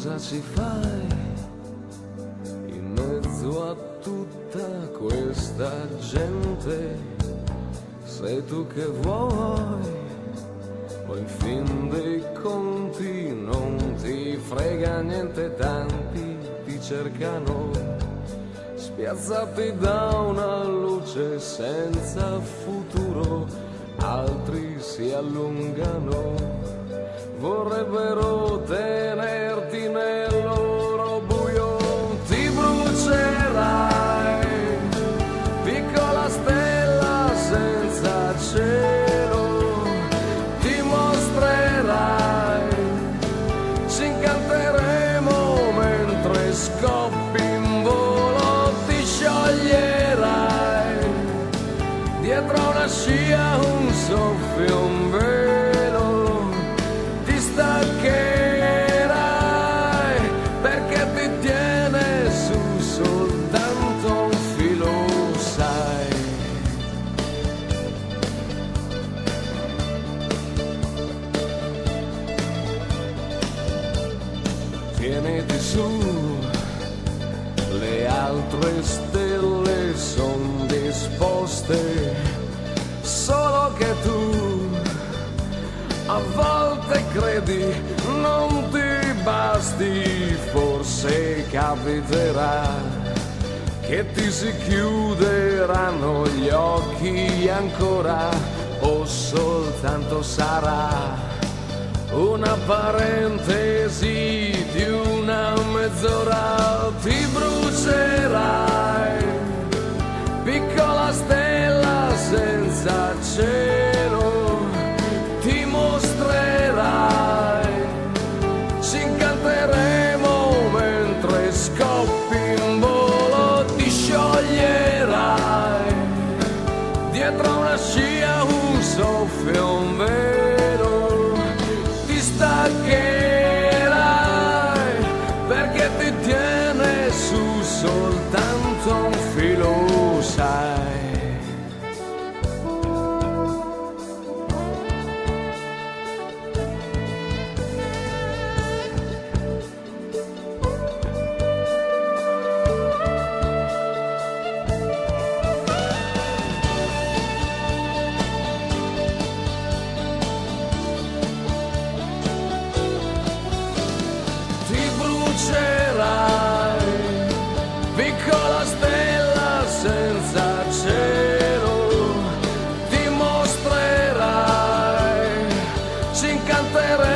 cosa ci fai in mezzo a tutta questa gente? Sei tu che vuoi, o in fin dei conti non ti frega niente, tanti ti cercano, spiazzati da una luce senza futuro, altri si allungano, vorrebbero tenerti nel loro buio. Ti brucerai, piccola stella senza cielo, ti mostrerai, ci incanteremo mentre scoppi in volo, ti scioglierai, dietro una scia un soffio, un velo, ti staccherai, perché ti tiene su soltanto un filo, sai. Tieniti su, le altre stelle son disposte, solo che tu a volte credi non ti basti, forse capiterà che ti si chiuderanno gli occhi ancora, o soltanto sarà una parentesi di una mezz'ora. Ti brucerai, piccola stella senza cielo, ti mostrerai, ci incanteremo mentre scoppi in volo, ti scioglierai, dietro una scia un soffio, un velo, ti staccherai, perché ti tiene su soltanto un filo, sai. Piccola stella senza cielo, ti mostrerai, ci incanterai.